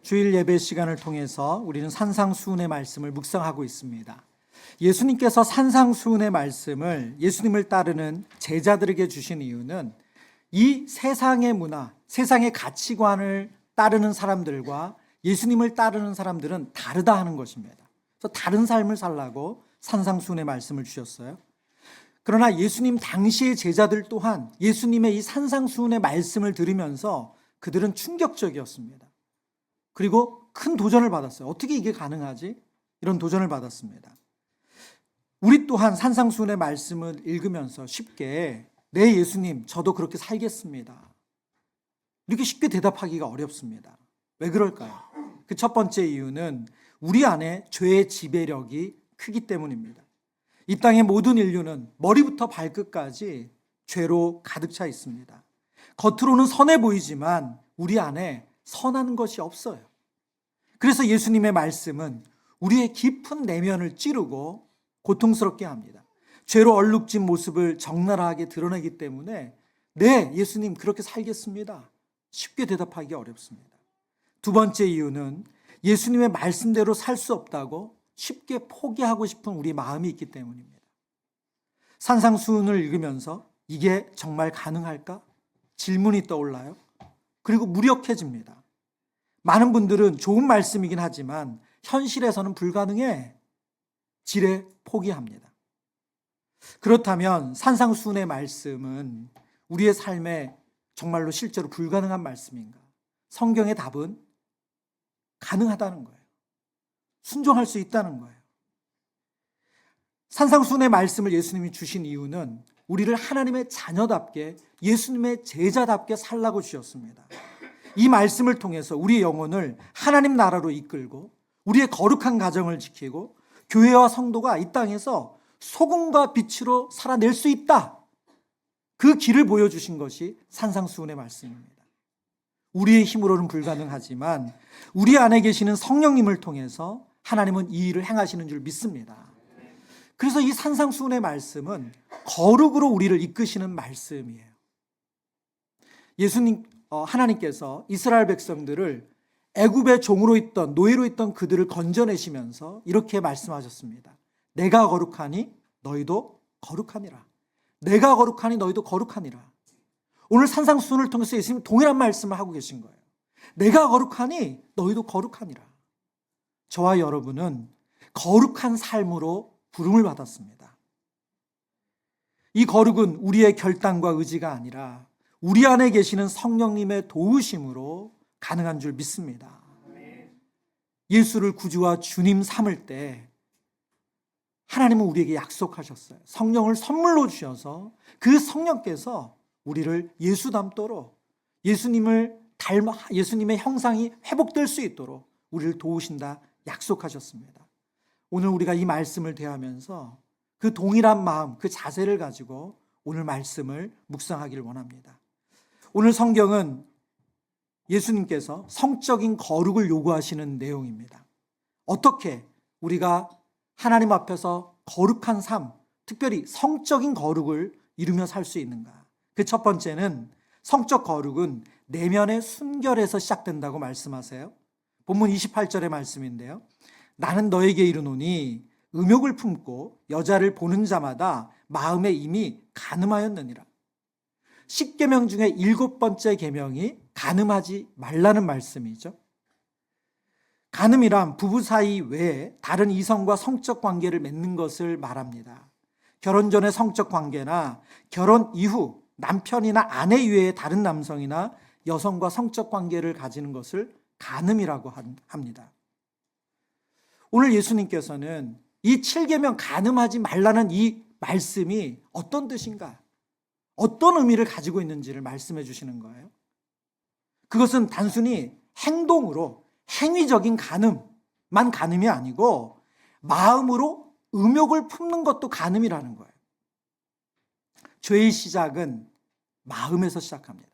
주일 예배 시간을 통해서 우리는 산상수훈의 말씀을 묵상하고 있습니다. 예수님께서 산상수훈의 말씀을 예수님을 따르는 제자들에게 주신 이유는 이 세상의 문화, 세상의 가치관을 따르는 사람들과 예수님을 따르는 사람들은 다르다 하는 것입니다. 그래서 다른 삶을 살라고 산상수훈의 말씀을 주셨어요. 그러나 예수님 당시의 제자들 또한 예수님의 이 산상수훈의 말씀을 들으면서 그들은 충격적이었습니다. 그리고 큰 도전을 받았어요. 어떻게 이게 가능하지? 이런 도전을 받았습니다. 우리 또한 산상수훈의 말씀을 읽으면서 쉽게 네 예수님 저도 그렇게 살겠습니다, 이렇게 쉽게 대답하기가 어렵습니다. 왜 그럴까요? 그 첫 번째 이유는 우리 안에 죄의 지배력이 크기 때문입니다. 이 땅의 모든 인류는 머리부터 발끝까지 죄로 가득 차 있습니다. 겉으로는 선해 보이지만 우리 안에 선한 것이 없어요. 그래서 예수님의 말씀은 우리의 깊은 내면을 찌르고 고통스럽게 합니다. 죄로 얼룩진 모습을 적나라하게 드러내기 때문에 네, 예수님 그렇게 살겠습니다, 쉽게 대답하기 어렵습니다. 두 번째 이유는 예수님의 말씀대로 살 수 없다고 쉽게 포기하고 싶은 우리 마음이 있기 때문입니다. 산상수훈을 읽으면서 이게 정말 가능할까? 질문이 떠올라요. 그리고 무력해집니다. 많은 분들은 좋은 말씀이긴 하지만 현실에서는 불가능해, 지레 포기합니다. 그렇다면 산상수훈의 말씀은 우리의 삶에 정말로 실제로 불가능한 말씀인가? 성경의 답은 가능하다는 거예요. 순종할 수 있다는 거예요. 산상수훈의 말씀을 예수님이 주신 이유는 우리를 하나님의 자녀답게, 예수님의 제자답게 살라고 주셨습니다. 이 말씀을 통해서 우리의 영혼을 하나님 나라로 이끌고 우리의 거룩한 가정을 지키고 교회와 성도가 이 땅에서 소금과 빛으로 살아낼 수 있다, 그 길을 보여주신 것이 산상수훈의 말씀입니다. 우리의 힘으로는 불가능하지만 우리 안에 계시는 성령님을 통해서 하나님은 이 일을 행하시는 줄 믿습니다. 그래서 이 산상수훈의 말씀은 거룩으로 우리를 이끄시는 말씀이에요. 하나님께서 이스라엘 백성들을 애굽의 종으로 있던, 노예로 있던 그들을 건져내시면서 이렇게 말씀하셨습니다. 내가 거룩하니 너희도 거룩하니라. 내가 거룩하니 너희도 거룩하니라. 오늘 산상수훈을 통해서 예수님이 동일한 말씀을 하고 계신 거예요. 내가 거룩하니 너희도 거룩하니라. 저와 여러분은 거룩한 삶으로 부름을 받았습니다. 이 거룩은 우리의 결단과 의지가 아니라 우리 안에 계시는 성령님의 도우심으로 가능한 줄 믿습니다. 예수를 구주와 주님 삼을 때 하나님은 우리에게 약속하셨어요. 성령을 선물로 주셔서 그 성령께서 우리를 예수 닮도록, 예수님을 닮아 예수님의 형상이 회복될 수 있도록 우리를 도우신다 약속하셨습니다. 오늘 우리가 이 말씀을 대하면서 그 동일한 마음, 그 자세를 가지고 오늘 말씀을 묵상하기를 원합니다. 오늘 성경은 예수님께서 성적인 거룩을 요구하시는 내용입니다. 어떻게 우리가 하나님 앞에서 거룩한 삶, 특별히 성적인 거룩을 이루며 살 수 있는가? 그 첫 번째는 성적 거룩은 내면의 순결에서 시작된다고 말씀하세요. 본문 28절의 말씀인데요. 나는 너에게 이르노니 음욕을 품고 여자를 보는 자마다 마음에 이미 간음하였느니라. 10계명 중에 7번째 계명이 간음하지 말라는 말씀이죠. 간음이란 부부 사이 외에 다른 이성과 성적 관계를 맺는 것을 말합니다. 결혼 전의 성적 관계나 결혼 이후 남편이나 아내 이외에 다른 남성이나 여성과 성적 관계를 가지는 것을 간음이라고 합니다. 오늘 예수님께서는 이 7계명 간음하지 말라는 이 말씀이 어떤 뜻인가, 어떤 의미를 가지고 있는지를 말씀해 주시는 거예요. 그것은 단순히 행동으로 행위적인 간음만 간음이 아니고 마음으로 음욕을 품는 것도 간음이라는 거예요. 죄의 시작은 마음에서 시작합니다.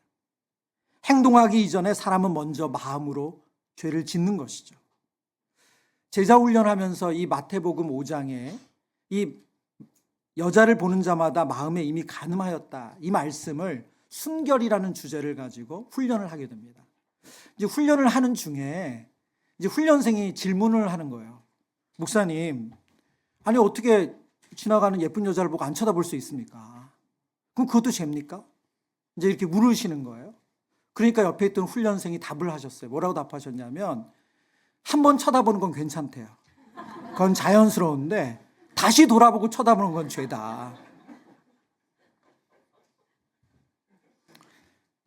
행동하기 이전에 사람은 먼저 마음으로 죄를 짓는 것이죠. 제자 훈련하면서 이 마태복음 5장에 이 여자를 보는 자마다 마음에 이미 간음하였다, 이 말씀을 순결이라는 주제를 가지고 훈련을 하게 됩니다. 이제 훈련을 하는 중에 이제 훈련생이 질문을 하는 거예요. 목사님, 아니 어떻게 지나가는 예쁜 여자를 보고 안 쳐다볼 수 있습니까? 그럼 그것도 죄입니까? 이제 이렇게 물으시는 거예요. 그러니까 옆에 있던 훈련생이 답을 하셨어요. 뭐라고 답하셨냐면, 한 번 쳐다보는 건 괜찮대요. 그건 자연스러운데 다시 돌아보고 쳐다보는 건 죄다.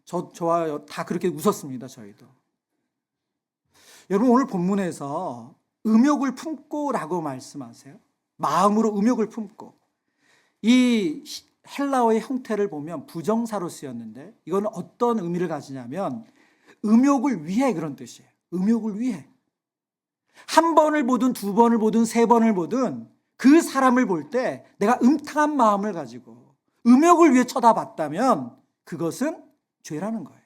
저와 다 그렇게 웃었습니다. 저희도. 여러분, 오늘 본문에서 음욕을 품고라고 말씀하세요. 마음으로 음욕을 품고. 이 헬라어의 형태를 보면 부정사로 쓰였는데 이건 어떤 의미를 가지냐면 음욕을 위해 그런 뜻이에요. 음욕을 위해. 한 번을 보든 두 번을 보든 세 번을 보든 그 사람을 볼 때 내가 음탕한 마음을 가지고 음욕을 위해 쳐다봤다면 그것은 죄라는 거예요.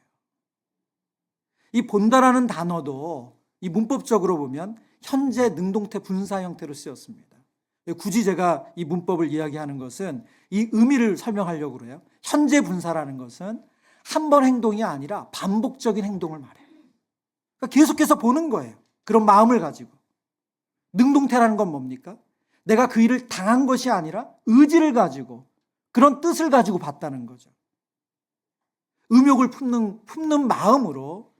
이 본다라는 단어도 이 문법적으로 보면 현재 능동태 분사 형태로 쓰였습니다. 굳이 제가 이 문법을 이야기하는 것은 이 의미를 설명하려고 그래요. 현재 분사라는 것은 한 번 행동이 아니라 반복적인 행동을 말해요. 그러니까 계속해서 보는 거예요. 그런 마음을 가지고. 능동태라는 건 뭡니까? 내가 그 일을 당한 것이 아니라 의지를 가지고 그런 뜻을 가지고 봤다는 거죠. 음욕을 품는 마음으로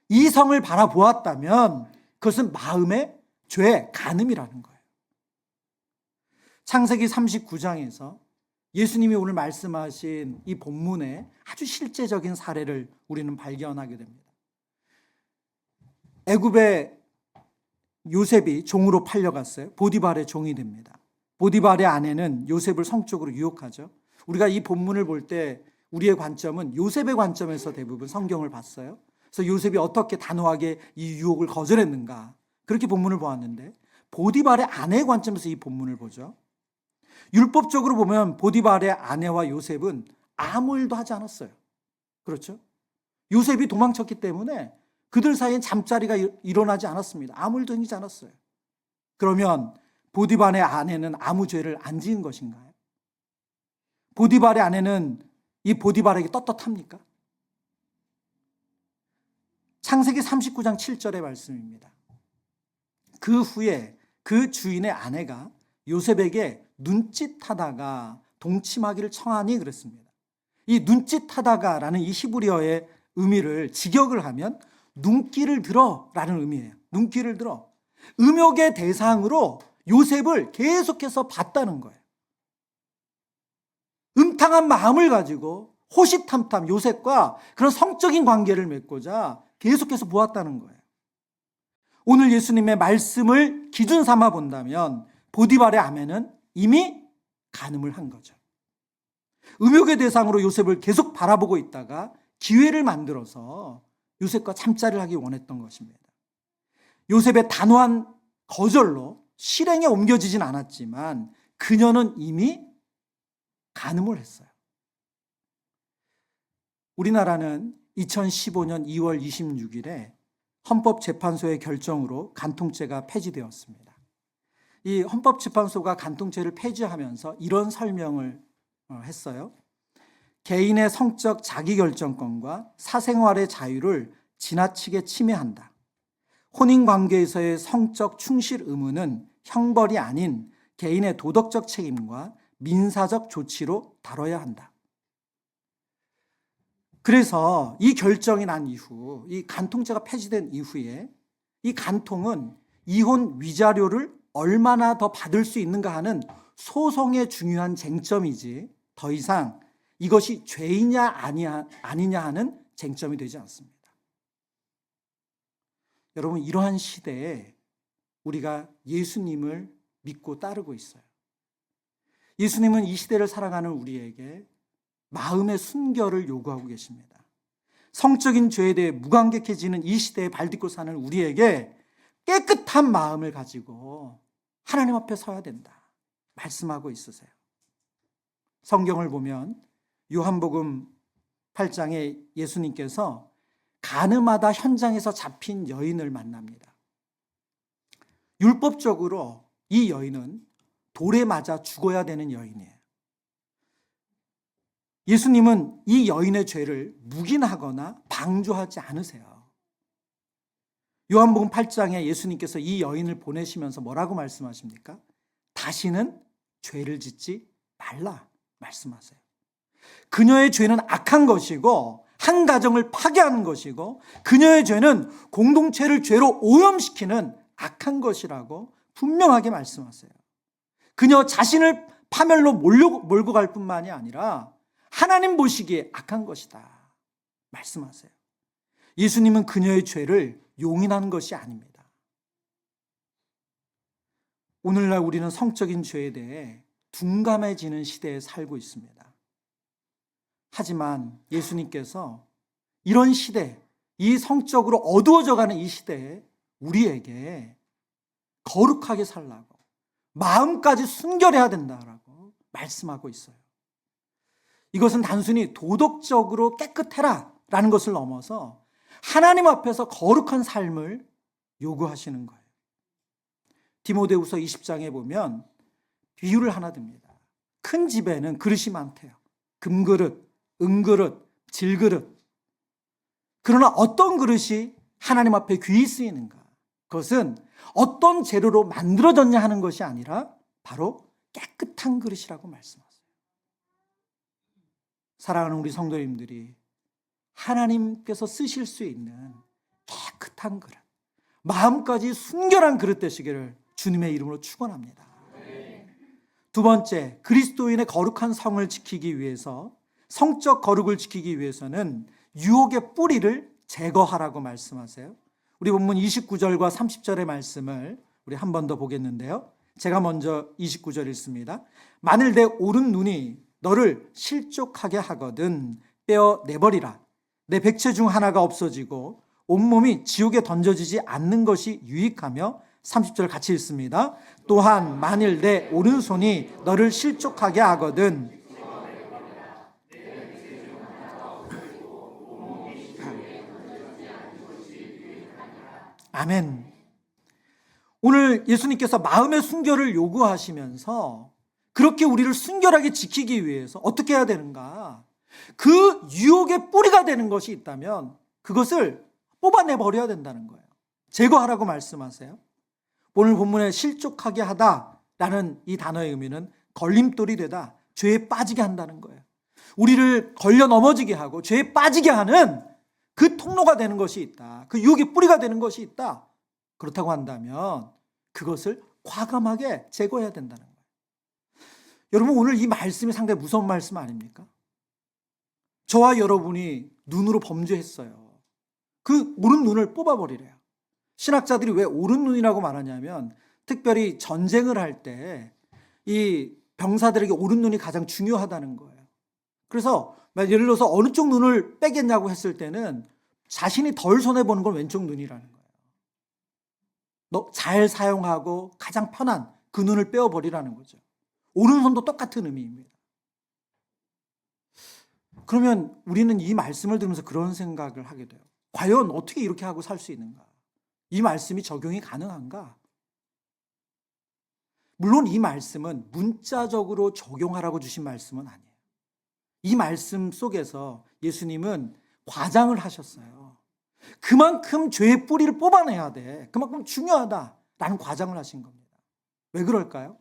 이성을 바라보았다면 그것은 마음의 죄, 간음이라는 거예요. 창세기 39장에서 예수님이 오늘 말씀하신 이 본문의 아주 실제적인 사례를 우리는 발견하게 됩니다. 애굽에 요셉이 종으로 팔려갔어요. 보디발의 종이 됩니다. 보디발의 아내는 요셉을 성적으로 유혹하죠. 우리가 이 본문을 볼 때 우리의 관점은 요셉의 관점에서 대부분 성경을 봤어요. 그래서 요셉이 어떻게 단호하게 이 유혹을 거절했는가, 그렇게 본문을 보았는데 보디발의 아내의 관점에서 이 본문을 보죠. 율법적으로 보면 보디발의 아내와 요셉은 아무 일도 하지 않았어요. 그렇죠? 요셉이 도망쳤기 때문에 그들 사이엔 잠자리가 일어나지 않았습니다. 아무 일도 생기지 않았어요. 그러면 보디발의 아내는 아무 죄를 안 지은 것인가요? 보디발의 아내는 이 보디발에게 떳떳합니까? 창세기 39장 7절의 말씀입니다. 그 후에 그 주인의 아내가 요셉에게 눈짓하다가 동침하기를 청하니 그랬습니다. 이 눈짓하다가라는 이 히브리어의 의미를 직역을 하면 눈길을 들어라는 의미예요. 눈길을 들어. 음욕의 대상으로 요셉을 계속해서 봤다는 거예요. 음탕한 마음을 가지고 호시탐탐 요셉과 그런 성적인 관계를 맺고자 계속해서 보았다는 거예요. 오늘 예수님의 말씀을 기준 삼아 본다면 보디발의 아내는 이미 간음을 한 거죠. 음욕의 대상으로 요셉을 계속 바라보고 있다가 기회를 만들어서 요셉과 잠자리를 하기 원했던 것입니다. 요셉의 단호한 거절로 실행에 옮겨지진 않았지만 그녀는 이미 간음을 했어요. 우리나라는 2015년 2월 26일에 헌법재판소의 결정으로 간통죄가 폐지되었습니다. 이 헌법재판소가 간통죄를 폐지하면서 이런 설명을 했어요. 개인의 성적 자기결정권과 사생활의 자유를 지나치게 침해한다. 혼인관계에서의 성적 충실 의무는 형벌이 아닌 개인의 도덕적 책임과 민사적 조치로 다뤄야 한다. 그래서 이 결정이 난 이후, 이 간통죄가 폐지된 이후에 이 간통은 이혼 위자료를 얼마나 더 받을 수 있는가 하는 소송의 중요한 쟁점이지 더 이상 이것이 죄이냐 아니냐 하는 쟁점이 되지 않습니다. 여러분, 이러한 시대에 우리가 예수님을 믿고 따르고 있어요. 예수님은 이 시대를 살아가는 우리에게 마음의 순결을 요구하고 계십니다. 성적인 죄에 대해 무감각해지는 이 시대에 발딛고 사는 우리에게 깨끗한 마음을 가지고 하나님 앞에 서야 된다 말씀하고 있으세요. 성경을 보면 요한복음 8장에 예수님께서 가늠하다 현장에서 잡힌 여인을 만납니다. 율법적으로 이 여인은 돌에 맞아 죽어야 되는 여인이에요. 예수님은 이 여인의 죄를 묵인하거나 방조하지 않으세요. 요한복음 8장에 예수님께서 이 여인을 보내시면서 뭐라고 말씀하십니까? 다시는 죄를 짓지 말라 말씀하세요. 그녀의 죄는 악한 것이고 한 가정을 파괴하는 것이고 그녀의 죄는 공동체를 죄로 오염시키는 악한 것이라고 분명하게 말씀하세요. 그녀 자신을 파멸로 몰고 갈 뿐만이 아니라 하나님 보시기에 악한 것이다 말씀하세요. 예수님은 그녀의 죄를 용인하는 것이 아닙니다. 오늘날 우리는 성적인 죄에 대해 둔감해지는 시대에 살고 있습니다. 하지만 예수님께서 이런 시대, 이 성적으로 어두워져가는 이 시대에 우리에게 거룩하게 살라고, 마음까지 순결해야 된다라고 말씀하고 있어요. 이것은 단순히 도덕적으로 깨끗해라 라는 것을 넘어서 하나님 앞에서 거룩한 삶을 요구하시는 거예요. 디모데후서 20장에 보면 비유를 하나 듭니다. 큰 집에는 그릇이 많대요. 금그릇, 은그릇, 질그릇. 그러나 어떤 그릇이 하나님 앞에 귀히 쓰이는가? 그것은 어떤 재료로 만들어졌냐 하는 것이 아니라 바로 깨끗한 그릇이라고 말씀하세요. 사랑하는 우리 성도님들이 하나님께서 쓰실 수 있는 깨끗한 그릇, 마음까지 순결한 그릇 되시기를 주님의 이름으로 축원합니다. 두 번째, 그리스도인의 거룩한 성을 지키기 위해서, 성적 거룩을 지키기 위해서는 유혹의 뿌리를 제거하라고 말씀하세요. 우리 본문 29절과 30절의 말씀을 우리 한 번 더 보겠는데요. 제가 먼저 29절 읽습니다. 만일 내 오른 눈이 너를 실족하게 하거든 떼어내버리라. 내 백체 중 하나가 없어지고 온몸이 지옥에 던져지지 않는 것이 유익하며 30절 같이 읽습니다. 또한 만일 내 오른손이 너를 실족하게 하거든 아멘. 오늘 예수님께서 마음의 순결을 요구하시면서 그렇게 우리를 순결하게 지키기 위해서 어떻게 해야 되는가? 그 유혹의 뿌리가 되는 것이 있다면 그것을 뽑아내버려야 된다는 거예요. 제거하라고 말씀하세요. 오늘 본문에 실족하게 하다라는 이 단어의 의미는 걸림돌이 되다, 죄에 빠지게 한다는 거예요. 우리를 걸려 넘어지게 하고 죄에 빠지게 하는 그 통로가 되는 것이 있다. 그 유혹의 뿌리가 되는 것이 있다. 그렇다고 한다면 그것을 과감하게 제거해야 된다는 거예요. 여러분, 오늘 이 말씀이 상당히 무서운 말씀 아닙니까? 저와 여러분이 눈으로 범죄했어요. 그 오른 눈을 뽑아버리래요. 신학자들이 왜 오른 눈이라고 말하냐면 특별히 전쟁을 할 때 이 병사들에게 오른 눈이 가장 중요하다는 거예요. 그래서 예를 들어서 어느 쪽 눈을 빼겠냐고 했을 때는 자신이 덜 손해보는 건 왼쪽 눈이라는 거예요. 잘 사용하고 가장 편한 그 눈을 빼어버리라는 거죠. 오른손도 똑같은 의미입니다. 그러면 우리는 이 말씀을 들으면서 그런 생각을 하게 돼요. 과연 어떻게 이렇게 하고 살 수 있는가? 이 말씀이 적용이 가능한가? 물론 이 말씀은 문자적으로 적용하라고 주신 말씀은 아니에요. 이 말씀 속에서 예수님은 과장을 하셨어요. 그만큼 죄의 뿌리를 뽑아내야 돼. 그만큼 중요하다라는 과장을 하신 겁니다. 왜 그럴까요?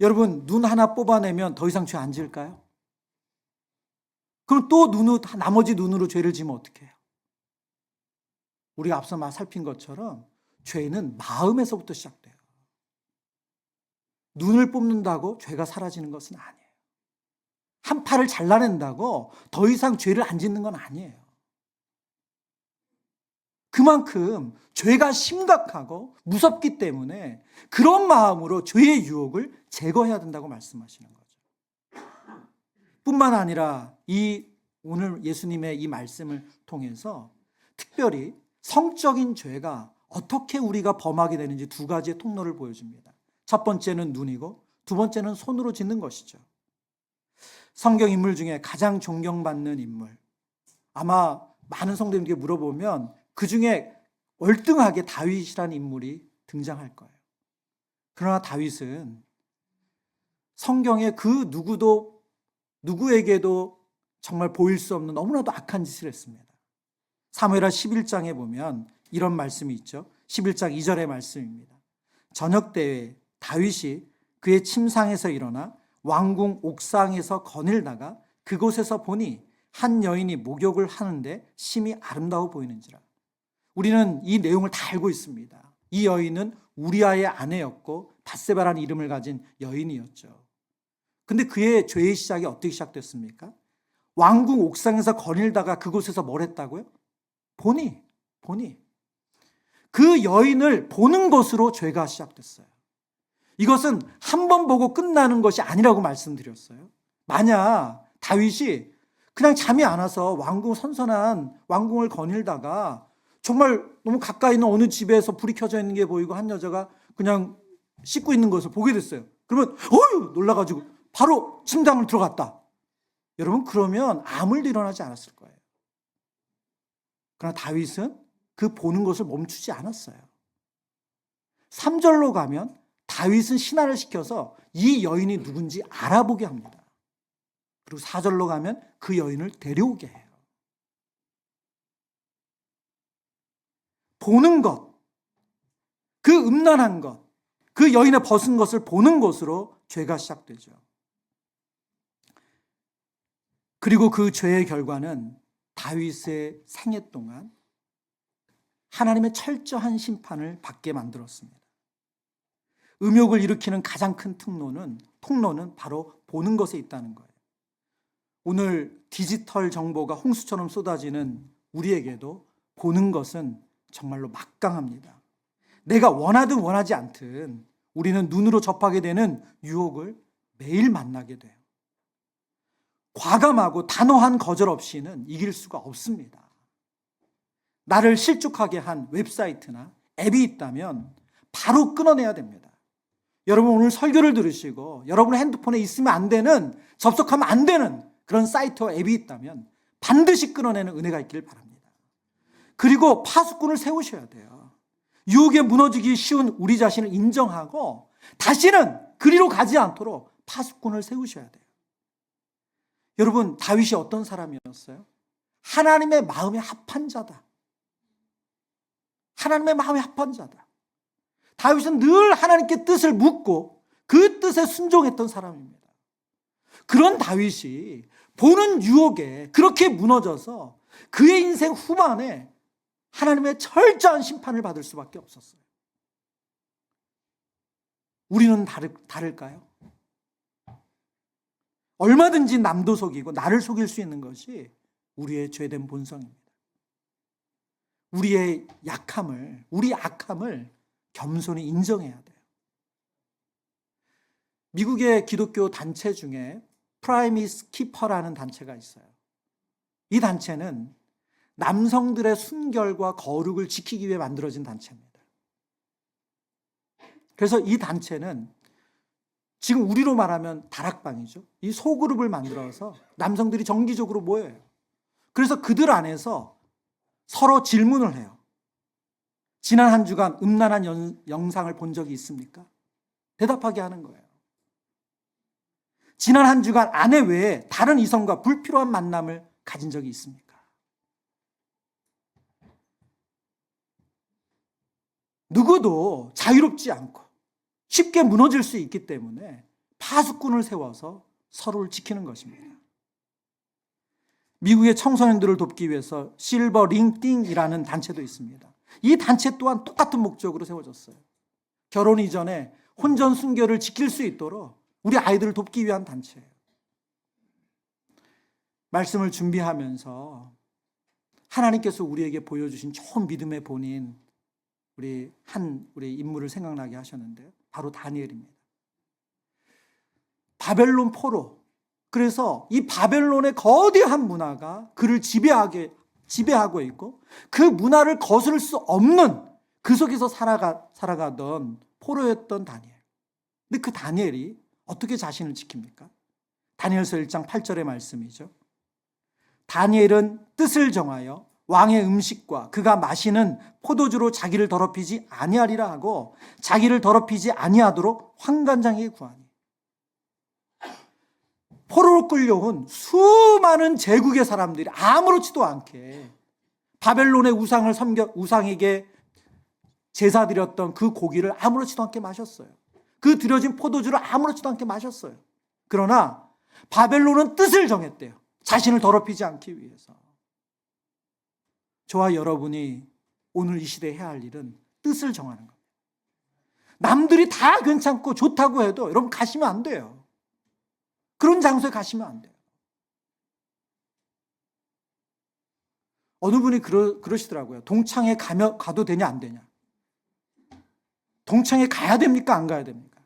여러분, 눈 하나 뽑아내면 더 이상 죄 안 지을까요? 그럼 또 나머지 눈으로 죄를 지으면 어떻게 해요? 우리가 앞서 살핀 것처럼 죄는 마음에서부터 시작돼요. 눈을 뽑는다고 죄가 사라지는 것은 아니에요. 한 팔을 잘라낸다고 더 이상 죄를 안 짓는 건 아니에요. 그만큼 죄가 심각하고 무섭기 때문에 그런 마음으로 죄의 유혹을 제거해야 된다고 말씀하시는 거죠. 뿐만 아니라 오늘 예수님의 이 말씀을 통해서 특별히 성적인 죄가 어떻게 우리가 범하게 되는지 두 가지의 통로를 보여줍니다. 첫 번째는 눈이고 두 번째는 손으로 짓는 것이죠. 성경 인물 중에 가장 존경받는 인물, 아마 많은 성도님들께 물어보면 그 중에 월등하게 다윗이라는 인물이 등장할 거예요. 그러나 다윗은 성경에 그 누구에게도 정말 보일 수 없는 너무나도 악한 짓을 했습니다. 사무엘하 11장에 보면 이런 말씀이 있죠. 11장 2절의 말씀입니다. 저녁 때에 다윗이 그의 침상에서 일어나 왕궁 옥상에서 거닐다가 그곳에서 보니 한 여인이 목욕을 하는데 심히 아름다워 보이는지라. 우리는 이 내용을 다 알고 있습니다. 이 여인은 우리아의 아내였고 밧세바라는 이름을 가진 여인이었죠. 근데 그의 죄의 시작이 어떻게 시작됐습니까? 왕궁 옥상에서 거닐다가 그곳에서 뭘 했다고요? 보니 그 여인을 보는 것으로 죄가 시작됐어요. 이것은 한 번 보고 끝나는 것이 아니라고 말씀드렸어요. 만약 다윗이 그냥 잠이 안 와서 선선한 왕궁을 거닐다가 정말 너무 가까이 있는 어느 집에서 불이 켜져 있는 게 보이고 한 여자가 그냥 씻고 있는 것을 보게 됐어요. 그러면 놀라가지고 바로 침상을 들어갔다. 여러분, 그러면 아무 일도 일어나지 않았을 거예요. 그러나 다윗은 그 보는 것을 멈추지 않았어요. 3절로 가면 다윗은 신하를 시켜서 이 여인이 누군지 알아보게 합니다. 그리고 4절로 가면 그 여인을 데려오게 해요. 보는 것, 그 음란한 것, 그 여인의 벗은 것을 보는 것으로 죄가 시작되죠. 그리고 그 죄의 결과는 다윗의 생애 동안 하나님의 철저한 심판을 받게 만들었습니다. 음욕을 일으키는 가장 큰 통로는 바로 보는 것에 있다는 거예요. 오늘 디지털 정보가 홍수처럼 쏟아지는 우리에게도 보는 것은 정말로 막강합니다. 내가 원하든 원하지 않든 우리는 눈으로 접하게 되는 유혹을 매일 만나게 돼요. 과감하고 단호한 거절 없이는 이길 수가 없습니다. 나를 실족하게 한 웹사이트나 앱이 있다면 바로 끊어내야 됩니다. 여러분, 오늘 설교를 들으시고 여러분의 핸드폰에 있으면 안 되는, 접속하면 안 되는 그런 사이트와 앱이 있다면 반드시 끊어내는 은혜가 있기를 바랍니다. 그리고 파수꾼을 세우셔야 돼요. 유혹에 무너지기 쉬운 우리 자신을 인정하고 다시는 그리로 가지 않도록 파수꾼을 세우셔야 돼요. 여러분, 다윗이 어떤 사람이었어요? 하나님의 마음에 합한 자다. 하나님의 마음에 합한 자다. 다윗은 늘 하나님께 뜻을 묻고 그 뜻에 순종했던 사람입니다. 그런 다윗이 보는 유혹에 그렇게 무너져서 그의 인생 후반에 하나님의 철저한 심판을 받을 수밖에 없었어요. 우리는 다를까요? 얼마든지 남도 속이고 나를 속일 수 있는 것이 우리의 죄된 본성입니다. 우리의 약함을, 우리 악함을 겸손히 인정해야 돼요. 미국의 기독교 단체 중에 프라이미스 키퍼라는 단체가 있어요. 이 단체는 남성들의 순결과 거룩을 지키기 위해 만들어진 단체입니다. 그래서 이 단체는 지금 우리로 말하면 다락방이죠. 이 소그룹을 만들어서 남성들이 정기적으로 모여요. 그래서 그들 안에서 서로 질문을 해요. 지난 한 주간 음란한 영상을 본 적이 있습니까? 대답하게 하는 거예요. 지난 한 주간 아내 외에 다른 이성과 불필요한 만남을 가진 적이 있습니까? 누구도 자유롭지 않고 쉽게 무너질 수 있기 때문에 파수꾼을 세워서 서로를 지키는 것입니다. 미국의 청소년들을 돕기 위해서 실버 링띵이라는 단체도 있습니다. 이 단체 또한 똑같은 목적으로 세워졌어요. 결혼 이전에 혼전 순결을 지킬 수 있도록 우리 아이들을 돕기 위한 단체예요. 말씀을 준비하면서 하나님께서 우리에게 보여주신 좋은 믿음의 본인 우리 인물을 생각나게 하셨는데요. 바로 다니엘입니다. 바벨론 포로. 그래서 이 바벨론의 거대한 문화가 그를 지배하고 있고 그 문화를 거스를 수 없는 그 속에서 살아가던 포로였던 다니엘. 근데 그 다니엘이 어떻게 자신을 지킵니까? 다니엘서 1장 8절의 말씀이죠. 다니엘은 뜻을 정하여 왕의 음식과 그가 마시는 포도주로 자기를 더럽히지 아니하리라 하고 자기를 더럽히지 아니하도록 황관장에게 구하니. 포로로 끌려온 수많은 제국의 사람들이 아무렇지도 않게 바벨론의 우상에게 제사 드렸던 그 고기를 아무렇지도 않게 마셨어요. 그 드려진 포도주를 아무렇지도 않게 마셨어요. 그러나 바벨론은 뜻을 정했대요. 자신을 더럽히지 않기 위해서. 저와 여러분이 오늘 이 시대에 해야 할 일은 뜻을 정하는 겁니다. 남들이 다 괜찮고 좋다고 해도 여러분 가시면 안 돼요. 그런 장소에 가시면 안 돼요. 어느 분이 그러시더라고요. 동창회 가도 되냐 안 되냐. 동창회 가야 됩니까 안 가야 됩니까?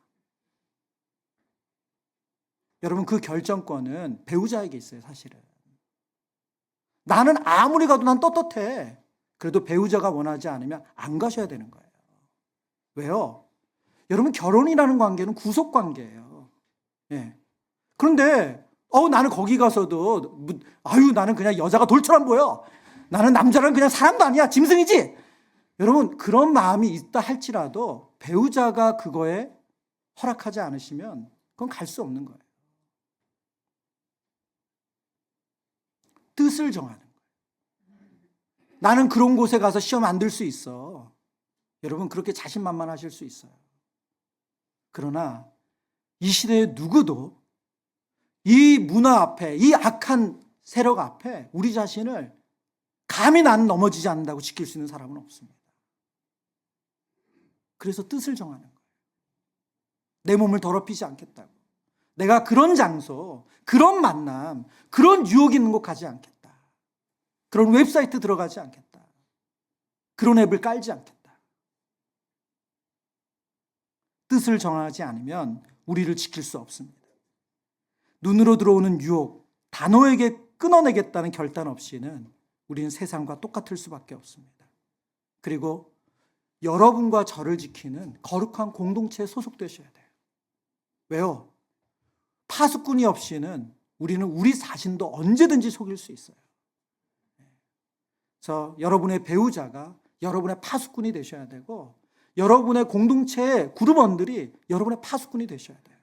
여러분 그 결정권은 배우자에게 있어요. 사실은. 나는 아무리 가도 난 떳떳해. 그래도 배우자가 원하지 않으면 안 가셔야 되는 거예요. 왜요? 여러분 결혼이라는 관계는 구속관계예요. 예. 그런데 나는 거기 가서도 나는 그냥 여자가 돌처럼 보여. 나는 남자랑 그냥 사람도 아니야. 짐승이지. 여러분 그런 마음이 있다 할지라도 배우자가 그거에 허락하지 않으시면 그건 갈 수 없는 거예요. 뜻을 정하는 거예요. 나는 그런 곳에 가서 시험 안 들 수 있어. 여러분 그렇게 자신만만하실 수 있어요. 그러나 이 시대의 누구도 이 문화 앞에, 이 악한 세력 앞에 우리 자신을 감히 나는 넘어지지 않는다고 지킬 수 있는 사람은 없습니다. 그래서 뜻을 정하는 거예요. 내 몸을 더럽히지 않겠다고. 내가 그런 장소, 그런 만남, 그런 유혹이 있는 곳 가지 않겠다. 그런 웹사이트 들어가지 않겠다. 그런 앱을 깔지 않겠다. 뜻을 정하지 않으면 우리를 지킬 수 없습니다. 눈으로 들어오는 유혹, 단호하게 끊어내겠다는 결단 없이는 우리는 세상과 똑같을 수밖에 없습니다. 그리고 여러분과 저를 지키는 거룩한 공동체에 소속되셔야 돼요. 왜요? 파수꾼이 없이는 우리는 우리 자신도 언제든지 속일 수 있어요. 그래서 여러분의 배우자가 여러분의 파수꾼이 되셔야 되고 여러분의 공동체의 그룹원들이 여러분의 파수꾼이 되셔야 돼요.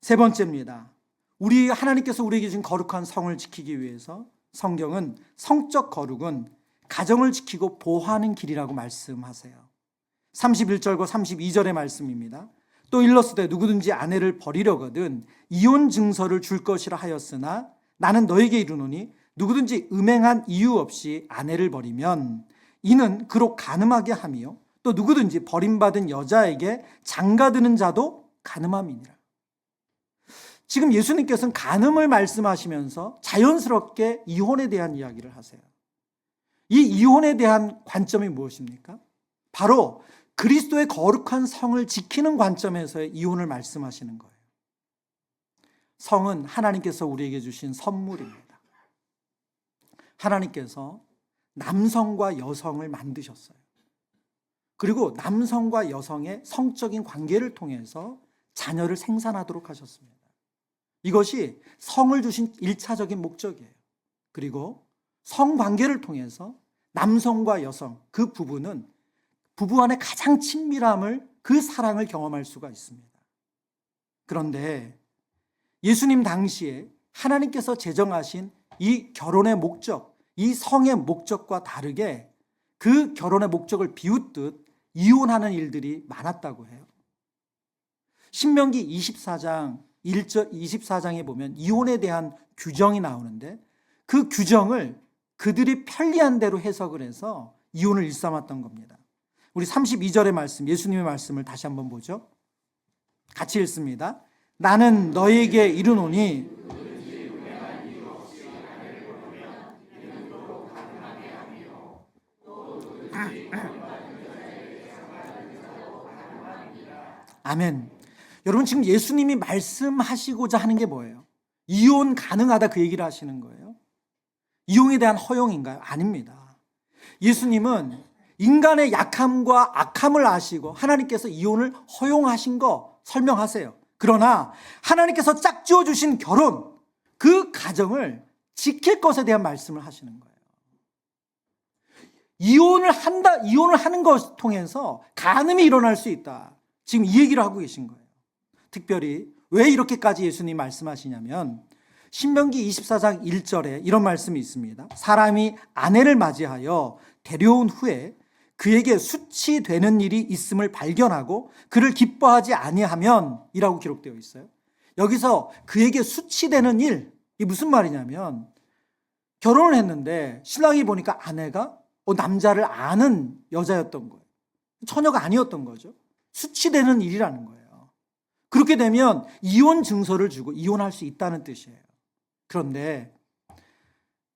세 번째입니다. 우리 하나님께서 우리에게 주신 거룩한 성을 지키기 위해서 성경은 성적 거룩은 가정을 지키고 보호하는 길이라고 말씀하세요. 31절과 32절의 말씀입니다. 또 일렀으되 누구든지 아내를 버리려거든 이혼 증서를 줄 것이라 하였으나 나는 너에게 이르노니 누구든지 음행한 이유 없이 아내를 버리면 이는 그로 간음하게 하며 또 누구든지 버림받은 여자에게 장가드는 자도 간음함이니라. 지금 예수님께서는 간음을 말씀하시면서 자연스럽게 이혼에 대한 이야기를 하세요. 이 이혼에 대한 관점이 무엇입니까? 바로 그리스도의 거룩한 성을 지키는 관점에서의 이혼을 말씀하시는 거예요. 성은 하나님께서 우리에게 주신 선물입니다. 하나님께서 남성과 여성을 만드셨어요. 그리고 남성과 여성의 성적인 관계를 통해서 자녀를 생산하도록 하셨습니다. 이것이 성을 주신 1차적인 목적이에요. 그리고 성관계를 통해서 남성과 여성, 그 부부는 부부 안에 가장 친밀함을, 그 사랑을 경험할 수가 있습니다. 그런데 예수님 당시에 하나님께서 제정하신 이 결혼의 목적, 이 성의 목적과 다르게 그 결혼의 목적을 비웃듯 이혼하는 일들이 많았다고 해요. 신명기 24장에 보면 이혼에 대한 규정이 나오는데 그 규정을 그들이 편리한 대로 해석을 해서 이혼을 일삼았던 겁니다. 우리 32절의 말씀, 예수님의 말씀을 다시 한번 보죠. 같이 읽습니다. 나는 너에게 이르노니 아멘. 여러분 지금 예수님이 말씀하시고자 하는 게 뭐예요? 이혼 가능하다 그 얘기를 하시는 거예요? 이혼에 대한 허용인가요? 아닙니다. 예수님은 인간의 약함과 악함을 아시고 하나님께서 이혼을 허용하신 거 설명하세요. 그러나 하나님께서 짝지어 주신 결혼, 그 가정을 지킬 것에 대한 말씀을 하시는 거예요. 이혼을 하는 것을 통해서 간음이 일어날 수 있다. 지금 이 얘기를 하고 계신 거예요. 특별히 왜 이렇게까지 예수님이 말씀하시냐면 신명기 24장 1절에 이런 말씀이 있습니다. 사람이 아내를 맞이하여 데려온 후에 그에게 수치되는 일이 있음을 발견하고 그를 기뻐하지 아니하면 이라고 기록되어 있어요. 여기서 그에게 수치되는 일, 이 무슨 말이냐면 결혼을 했는데 신랑이 보니까 아내가 남자를 아는 여자였던 거예요. 처녀가 아니었던 거죠. 수치되는 일이라는 거예요. 그렇게 되면 이혼 증서를 주고 이혼할 수 있다는 뜻이에요. 그런데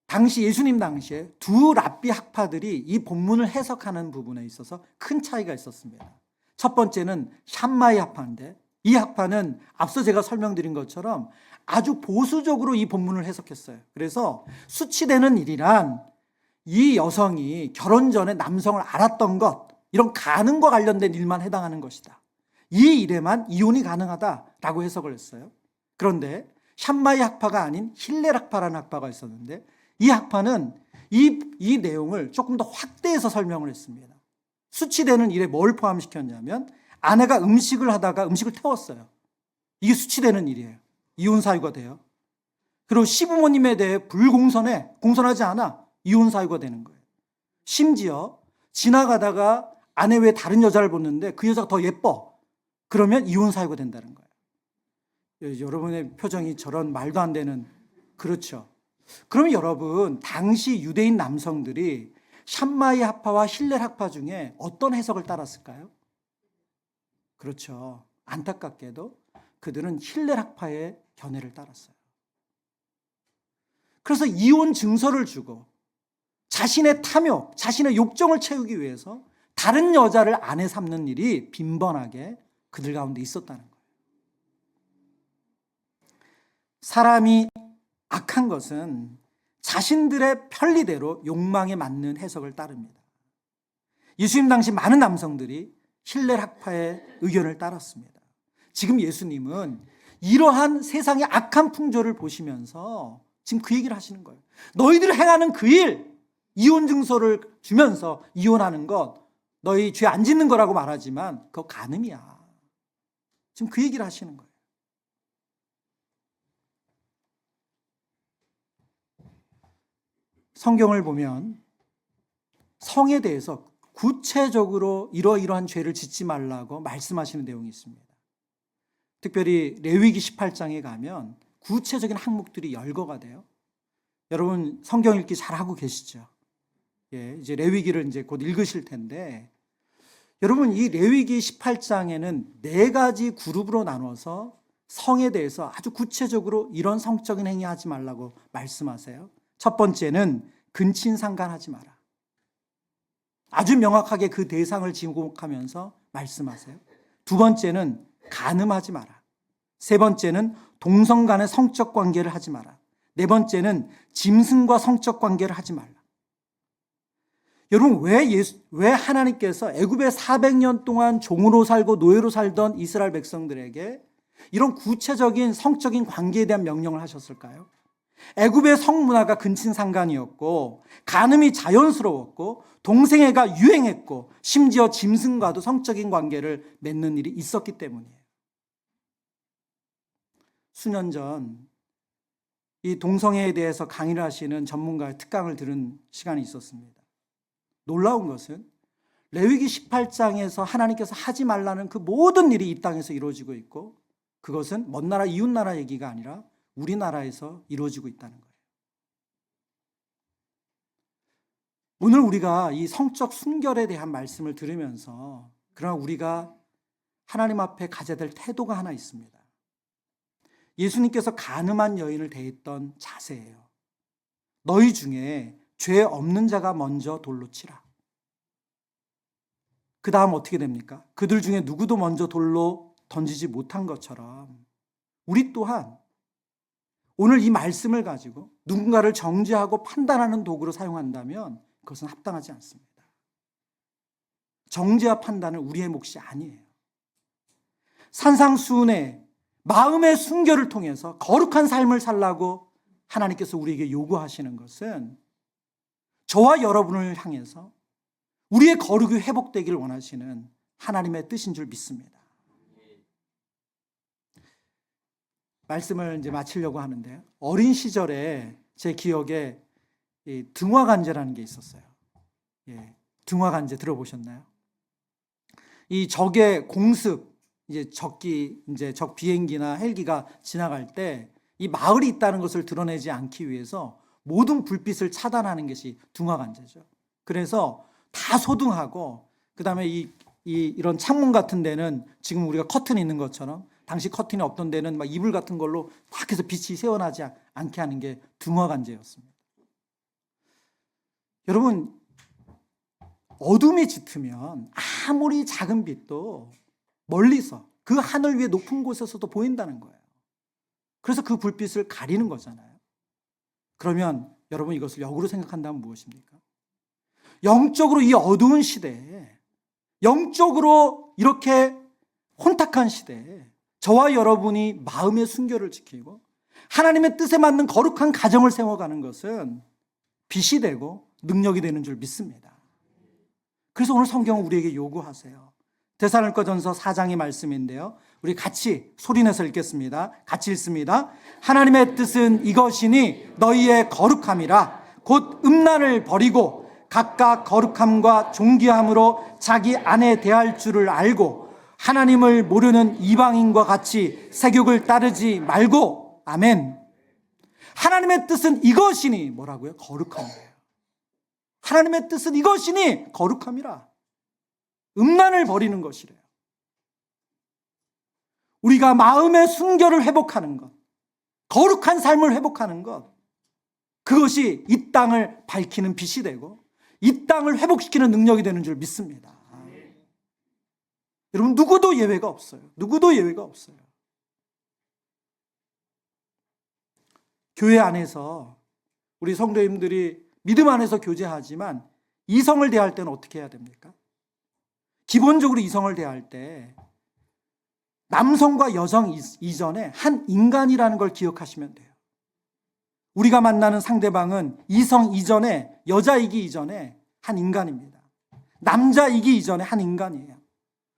당시 예수님 당시에 두 랍비 학파들이 이 본문을 해석하는 부분에 있어서 큰 차이가 있었습니다. 첫 번째는 샴마이 학파인데 이 학파는 앞서 제가 설명드린 것처럼 아주 보수적으로 이 본문을 해석했어요. 그래서 수치되는 일이란 이 여성이 결혼 전에 남성을 알았던 것, 이런 가능과 관련된 일만 해당하는 것이다. 이 일에만 이혼이 가능하다라고 해석을 했어요. 그런데 샴마이 학파가 아닌 힐렐 학파라는 학파가 있었는데 이 학파는 이 내용을 조금 더 확대해서 설명을 했습니다. 수치되는 일에 뭘 포함시켰냐면 아내가 음식을 하다가 음식을 태웠어요. 이게 수치되는 일이에요. 이혼 사유가 돼요. 그리고 시부모님에 대해 불공선해, 공선하지 않아, 이혼 사유가 되는 거예요. 심지어 지나가다가 아내 외에 다른 여자를 보는데 그 여자가 더 예뻐. 그러면 이혼 사유가 된다는 거예요. 여러분의 표정이 저런 말도 안 되는, 그렇죠. 그러면 여러분, 당시 유대인 남성들이 샴마이 학파와 힐렐 학파 중에 어떤 해석을 따랐을까요? 그렇죠. 안타깝게도 그들은 힐렐 학파의 견해를 따랐어요. 그래서 이혼 증서를 주고 자신의 탐욕, 자신의 욕정을 채우기 위해서 다른 여자를 아내 삼는 일이 빈번하게 그들 가운데 있었다는 거예요. 사람이 악한 것은 자신들의 편리대로 욕망에 맞는 해석을 따릅니다. 예수님 당시 많은 남성들이 힐렐 학파의 의견을 따랐습니다. 지금 예수님은 이러한 세상의 악한 풍조를 보시면서 지금 그 얘기를 하시는 거예요. 너희들 행하는 그 일, 이혼 증서를 주면서 이혼하는 것, 너희 죄 안 짓는 거라고 말하지만 그거 간음이야. 지금 그 얘기를 하시는 거예요. 성경을 보면 성에 대해서 구체적으로 이러이러한 죄를 짓지 말라고 말씀하시는 내용이 있습니다. 특별히 레위기 18장에 가면 구체적인 항목들이 열거가 돼요. 여러분 성경 읽기 잘하고 계시죠? 예, 이제 레위기를 이제 곧 읽으실 텐데 여러분 이 레위기 18장에는 4가지 그룹으로 나눠서 성에 대해서 아주 구체적으로 이런 성적인 행위 하지 말라고 말씀하세요. 첫 번째는 근친상간하지 마라. 아주 명확하게 그 대상을 지목하면서 말씀하세요. 두 번째는 간음하지 마라. 세 번째는 동성 간의 성적 관계를 하지 마라. 네 번째는 짐승과 성적 관계를 하지 말라. 여러분 왜 하나님께서 애굽에 400년 동안 종으로 살고 노예로 살던 이스라엘 백성들에게 이런 구체적인 성적인 관계에 대한 명령을 하셨을까요? 애굽의 성문화가 근친상간이었고 간음이 자연스러웠고 동성애가 유행했고 심지어 짐승과도 성적인 관계를 맺는 일이 있었기 때문이에요. 수년 전 이 동성애에 대해서 강의를 하시는 전문가의 특강을 들은 시간이 있었습니다. 놀라운 것은 레위기 18장에서 하나님께서 하지 말라는 그 모든 일이 이 땅에서 이루어지고 있고 그것은 먼 나라 이웃 나라 얘기가 아니라 우리나라에서 이루어지고 있다는 거예요. 오늘 우리가 이 성적 순결에 대한 말씀을 들으면서 그러나 우리가 하나님 앞에 가져야 될 태도가 하나 있습니다. 예수님께서 간음한 여인을 대했던 자세예요. 너희 중에 죄 없는 자가 먼저 돌로 치라. 그 다음 어떻게 됩니까? 그들 중에 누구도 먼저 돌로 던지지 못한 것처럼 우리 또한 오늘 이 말씀을 가지고 누군가를 정죄하고 판단하는 도구로 사용한다면 그것은 합당하지 않습니다. 정죄와 판단은 우리의 몫이 아니에요. 산상수훈의 마음의 순결을 통해서 거룩한 삶을 살라고 하나님께서 우리에게 요구하시는 것은 저와 여러분을 향해서 우리의 거룩이 회복되기를 원하시는 하나님의 뜻인 줄 믿습니다. 말씀을 이제 마치려고 하는데요. 어린 시절에 제 기억에 등화관제라는 게 있었어요. 예, 등화관제 들어보셨나요? 이 적의 공습, 이제 적 비행기나 헬기가 지나갈 때 이 마을이 있다는 것을 드러내지 않기 위해서 모든 불빛을 차단하는 것이 등화관제죠. 그래서 다 소등하고, 그 다음에 이런 창문 같은 데는 지금 우리가 커튼이 있는 것처럼 당시 커튼이 없던 데는 막 이불 같은 걸로 딱 해서 빛이 새어나지 않게 하는 게 등화관제였습니다. 여러분, 어둠이 짙으면 아무리 작은 빛도 멀리서 그 하늘 위에 높은 곳에서도 보인다는 거예요. 그래서 그 불빛을 가리는 거잖아요. 그러면 여러분, 이것을 역으로 생각한다면 무엇입니까? 영적으로 이 어두운 시대에, 영적으로 이렇게 혼탁한 시대에 저와 여러분이 마음의 순결을 지키고 하나님의 뜻에 맞는 거룩한 가정을 세워가는 것은 빛이 되고 능력이 되는 줄 믿습니다. 그래서 오늘 성경은 우리에게 요구하세요. 데살로니가전서 4장의 말씀인데요, 우리 같이 소리내서 읽겠습니다. 같이 읽습니다. 하나님의 뜻은 이것이니 너희의 거룩함이라. 곧 음란을 버리고 각각 거룩함과 존귀함으로 자기 아내 대할 줄을 알고 하나님을 모르는 이방인과 같이 세욕을 따르지 말고. 아멘. 하나님의 뜻은 이것이니 뭐라고요? 거룩함이에요. 하나님의 뜻은 이것이니 거룩함이라. 음란을 버리는 것이래요. 우리가 마음의 순결을 회복하는 것, 거룩한 삶을 회복하는 것, 그것이 이 땅을 밝히는 빛이 되고 이 땅을 회복시키는 능력이 되는 줄 믿습니다. 여러분, 누구도 예외가 없어요. 누구도 예외가 없어요. 교회 안에서 우리 성도님들이 믿음 안에서 교제하지만 이성을 대할 때는 어떻게 해야 됩니까? 기본적으로 이성을 대할 때 남성과 여성 이전에 한 인간이라는 걸 기억하시면 돼요. 우리가 만나는 상대방은 이성 이전에, 여자이기 이전에 한 인간입니다. 남자이기 이전에 한 인간이에요.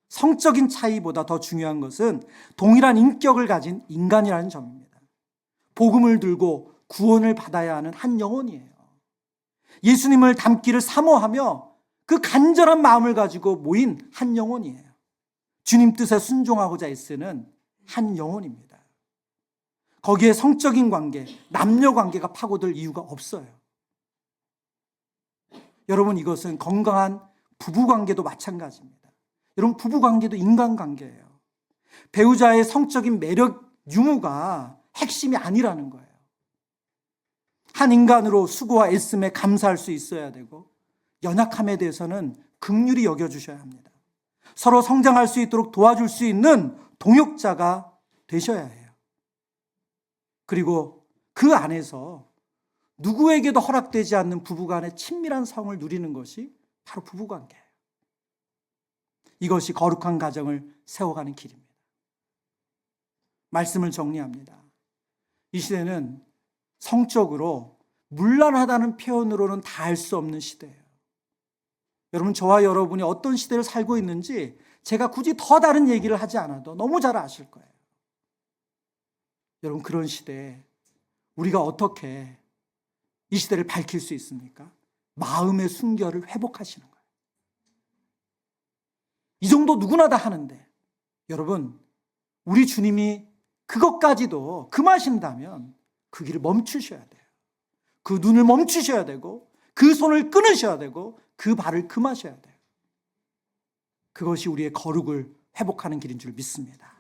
성적인 차이보다 더 중요한 것은 동일한 인격을 가진 인간이라는 점입니다. 복음을 들고 구원을 받아야 하는 한 영혼이에요. 예수님을 닮기를 사모하며 그 간절한 마음을 가지고 모인 한 영혼이에요. 주님 뜻에 순종하고자 애쓰는 한 영혼입니다. 거기에 성적인 관계, 남녀 관계가 파고들 이유가 없어요. 여러분, 이것은 건강한 부부 관계도 마찬가지입니다. 여러분, 부부 관계도 인간 관계예요. 배우자의 성적인 매력 유무가 핵심이 아니라는 거예요. 한 인간으로 수고와 애씀에 감사할 수 있어야 되고, 연약함에 대해서는 긍휼히 여겨주셔야 합니다. 서로 성장할 수 있도록 도와줄 수 있는 동역자가 되셔야 해요. 그리고 그 안에서 누구에게도 허락되지 않는 부부간의 친밀한 성을 누리는 것이 바로 부부관계예요. 이것이 거룩한 가정을 세워가는 길입니다. 말씀을 정리합니다. 이 시대는 성적으로 문란하다는 표현으로는 다 알 수 없는 시대예요. 여러분, 저와 여러분이 어떤 시대를 살고 있는지 제가 굳이 더 다른 얘기를 하지 않아도 너무 잘 아실 거예요. 여러분, 그런 시대에 우리가 어떻게 이 시대를 밝힐 수 있습니까? 마음의 순결을 회복하시는 거예요. 이 정도 누구나 다 하는데, 여러분, 우리 주님이 그것까지도 금하신다면 그 길을 멈추셔야 돼요. 그 눈을 멈추셔야 되고, 그 손을 끊으셔야 되고, 그 발을 금하셔야 돼요. 그것이 우리의 거룩을 회복하는 길인 줄 믿습니다.